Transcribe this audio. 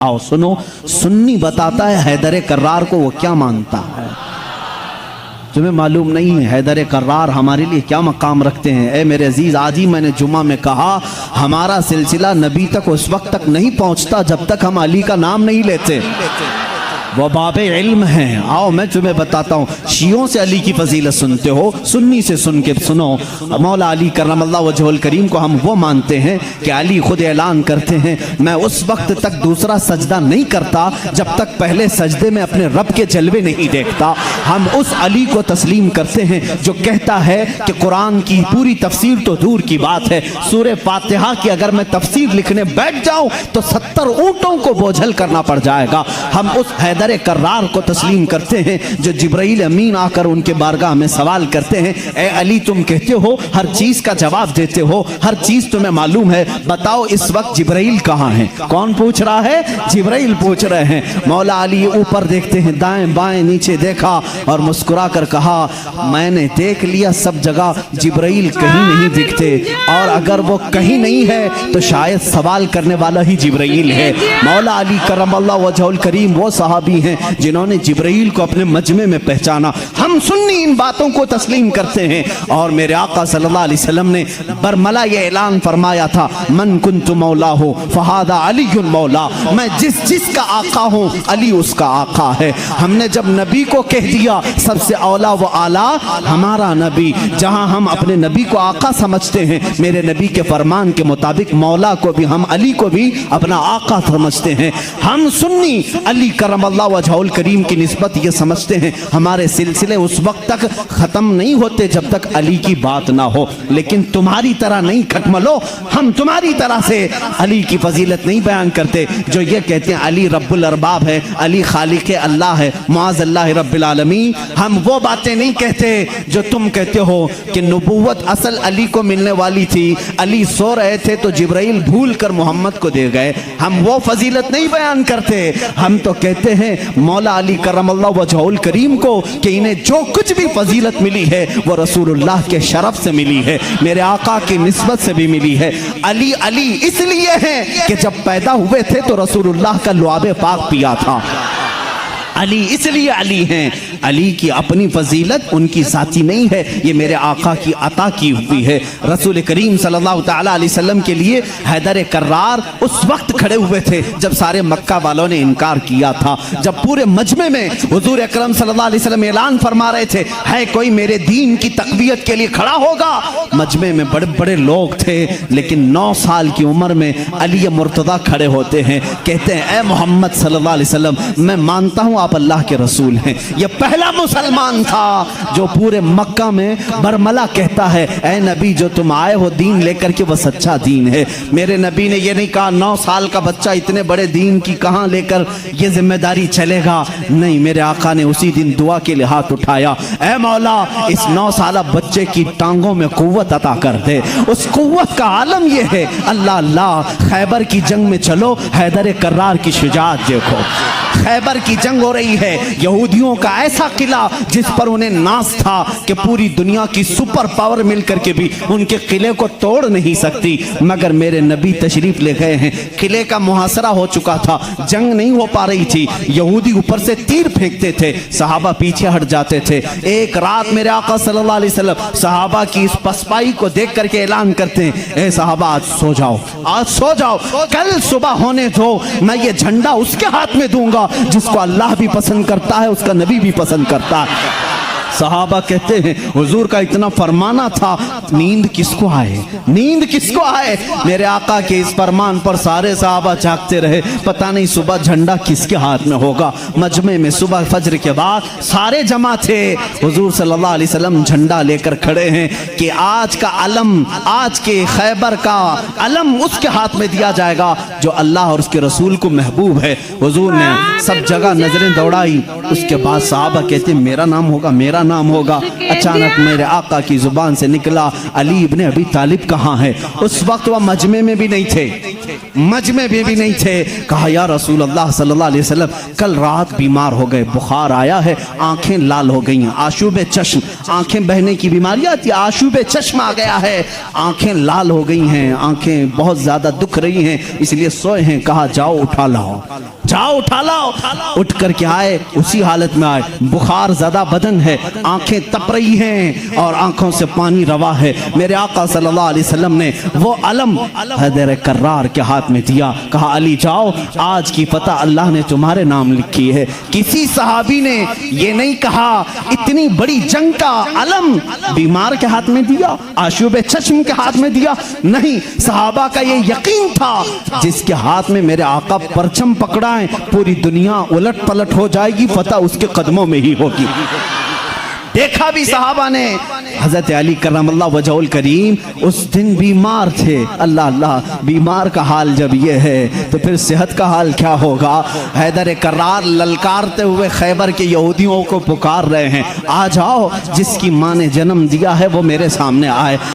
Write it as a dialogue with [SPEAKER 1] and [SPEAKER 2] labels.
[SPEAKER 1] आओ सुनो, सुन्नी बताता है हैदर कर्रार को वो क्या मानता है। तुम्हें मालूम नहीं है हैदर कर्रार हमारे लिए क्या मकाम रखते हैं। ए मेरे अजीज, आज ही मैंने जुम्मा में कहा हमारा सिलसिला नबी तक उस वक्त तक नहीं पहुंचता जब तक हम अली का नाम नहीं लेते। वो बाबे इल्म हैं। आओ मैं तुम्हें बताता हूँ, शियों से अली की फजीलत सुनते हो, सुन्नी से सुन के सुनो। मौला अली करमल्लाहु वजहुल करीम को हम वो मानते हैं कि अली खुद ऐलान करते हैं मैं उस वक्त तक दूसरा सजदा नहीं करता जब तक पहले सजदे में अपने रब के जलवे नहीं देखता। हम उस अली को तस्लीम करते हैं जो कहता है कि कुरान की पूरी तफसीर तो दूर की बात है, सूरह फातिहा की अगर मैं तफसीर लिखने बैठ जाऊं तो 70 ऊंटों को बोझल करना पड़ जाएगा। हम उस हैदर कर्रार को तस्लीम करते हैं जो जिब्राइल अमीन आकर उनके बारगाह में सवाल करते हैं, ए अली तुम कहते हो हर चीज का जवाब देते हो, हर चीज तुम्हें मालूम है, बताओ इस वक्त जिब्राइल कहाँ है? कौन पूछ रहा है? जिब्राइल पूछ रहे हैं। मौला अली ऊपर देखते हैं, दाएं बाएं नीचे देखा और मुस्कुरा कर कहा मैंने देख लिया सब जगह जिब्राइल कहीं नहीं दिखते, और अगर वो कहीं नहीं है तो शायद सवाल करने वाला ही जिब्राइल है। मौला अली करमल्लाहु वजहुल करीम वो सहाबी हैं जिन्होंने जिब्राइल को अपने मजमे में पहचाना। हम सुन्नी इन बातों को तस्लीम करते हैं। और मेरे आका सल्लल्लाहु अलैहि वसल्लम ने बरमला ये ऐलान फरमाया था मन कुन्तु मौला हो फहादा अलीयुल मौला, मैं जिसका आका हूँ अली उसका आका है। हमने जब नबी को कह दिया सबसे औला व आला हमारा नबी, जहाँ हम अपने नबी को आका समझते हैं, मेरे नबी के फरमान के मुताबिक मौला को भी हम अली को भी अपना आका समझते हैं। हम सुन्नी अली करमल्लाहु वजहुल करीम की निस्बत ये समझते हैं हमारे सिलसिले उस वक्त तक खत्म नहीं होते जब तक अली की बात ना हो। लेकिन तुम्हारी तरह नहीं खटमलो, हम तुम्हारी तरह से अली की फजीलत नहीं बयान करते जो ये कहते हैं अली रब्बुल अरबाब है, अली खालिक अल्लाह है, मुआज़ अल्लाह रब्बिल आलमीन। हम वो बातें नहीं कहते जो तुम कहते हो कि नबूवत असल अली को मिलने वाली थी, अली सो रहे थे तो जिब्राइल भूल कर मोहम्मद को दे गए। हम वो फजीलत नहीं बयान करते। हम तो कहते हैं मौला अली करमल्लाहु वजहुल करीम को कि इन्हें जो कुछ भी फजीलत मिली है वो रसूलुल्लाह के शरफ से मिली है, मेरे आका की निस्बत से भी मिली है। अली अली इसलिए है कि जब पैदा हुए थे तो रसूलुल्लाह का लुआबे पाक पिया था। अली इसलिए अली हैं। अली की अपनी फजीलत उनकी साथी नहीं है, ये मेरे आका की अता की हुई है। रसूल करीम सल्लल्लाहु ताला अलैहि वसल्लम के लिए हैदर कर्रार उस वक्त खड़े हुए थे जब सारे मक्का वालों ने इनकार किया था, जब पूरे मजमे में हुजूर अकरम सल्लल्लाहु अलैहि वसल्लम ऐलान फरमा रहे थे है कोई मेरे दीन की तकवीयत के लिए खड़ा होगा। मजमे में बड़े बड़े लोग थे लेकिन 9 साल की उम्र में अली मुर्तदा खड़े होते हैं, कहते हैं ए मोहम्मद सल्लल्लाहु अलैहि वसल्लम मैं मानता हूँ आप अल्लाह के रसूल हैं। ये पहला मुसलमान था जो पूरे मक्का में बरमला कहता है ऐ नबी जो तुम आए हो दीन लेकर के वो सच्चा दीन है। मेरे नबी ने ये नहीं कहा 9 साल का बच्चा इतने बड़े दीन की कहां लेकर ये जिम्मेदारी चलेगा, नहीं, मेरे आका ने उसी दिन दुआ के लिए हाथ उठाया, ऐ मौला इस 9 साल बच्चे की टांगों में कुव्वत अता कर दे। उस कुव्वत का आलम ये है अल्लाह अल्लाह, खैबर की जंग में चलो, हैदर कर्रार की शुजाअत देखो। खैबर की जंग हो रही है, यहूदियों का ऐसा किला जिस पर उन्हें नाज था कि पूरी दुनिया की सुपर पावर मिलकर के भी उनके किले को तोड़ नहीं सकती, मगर मेरे नबी तशरीफ ले गए हैं। किले का मुहासरा हो चुका था, जंग नहीं हो पा रही थी, यहूदी ऊपर से तीर फेंकते थे, सहाबा पीछे हट जाते थे। एक रात मेरे आका सल्लल्लाहु अलैहि वसल्लम सहाबा की इस पसपाई को देख करके ऐलान करते हैं, ए सहाबा आज सो जाओ, आज सो जाओ, कल सुबह होने दो, मैं ये झंडा उसके हाथ में दूंगा जिसको अल्लाह भी पसंद करता है, उसका नबी भी पसंद करता है। सहाबा कहते हैं हुजूर का इतना फरमाना था, नींद किसको आए, नींद किसको आए। मेरे आका के इस फरमान पर सारे सहाबा जागते रहे, पता नहीं सुबह झंडा किसके हाथ में होगा। मजमे में सुबह फजर के बाद सारे जमा थे, हुजूर सल्लल्लाहु अलैहि वसल्लम झंडा लेकर खड़े हैं कि आज का अलम, आज के खैबर का अलम उसके हाथ में दिया जाएगा जो अल्लाह और उसके रसूल को महबूब है। हुजूर ने सब जगह नजरें दौड़ाई, उसके बाद सहाबा कहते मेरा नाम होगा, मेरा میرا نام ہوگا۔ اچانک میرے آقا کی زبان سے نکلا علی ابن ابی طالب کہاں ہے؟ اس وقت وہ مجمع میں بھی نہیں تھے، مجمع میں بھی نہیں تھے۔ کہا یا رسول اللہ صلی اللہ علیہ وسلم کل رات بیمار ہو گئے، بخار آیا ہے، آنکھیں لال ہو گئی ہیں، آشوب چشم، آنکھیں بہنے کی بیماری آتی ہے، آشوب چشم آ گیا ہے، آنکھیں لال ہو گئی ہیں، آنکھیں بہت زیادہ دکھ رہی ہیں، اس لیے سوئے ہیں۔ کہا جاؤ اٹھا لاؤ، جاؤ اٹھا لاؤ۔ اٹھ کر کے آئے، اسی حالت میں آئے، بخار زدہ بدن ہے، آنکھیں تپ رہی ہیں اور آنکھوں سے پانی روا ہے۔ میرے آقا صلی اللہ علیہ وسلم نے وہ علم حیدر کرار کے ہاتھ میں دیا، کہا علی جاؤ، آج کی فتح اللہ نے تمہارے نام لکھی ہے۔ کسی صحابی نے یہ نہیں کہا اتنی بڑی جنگ کا علم بیمار کے ہاتھ میں دیا، آشوب چشم کے ہاتھ میں دیا، نہیں، صحابہ کا یہ یقین تھا جس کے ہاتھ میں میرے آقا پرچم پکڑائیں پوری دنیا الٹ پلٹ ہو جائے گی، فتح اس کے قدموں میں ہی ہوگی۔ دیکھا بھی صحابہ نے، حضرت علی کرم اللہ وجہ الکریم اس دن بیمار تھے۔ اللہ اللہ، بیمار کا حال جب یہ ہے تو پھر صحت کا حال کیا ہوگا؟ حیدر کرار للکارتے ہوئے خیبر کے یہودیوں کو پکار رہے ہیں، آ جاؤ، جس کی ماں نے جنم دیا ہے وہ میرے سامنے آئے۔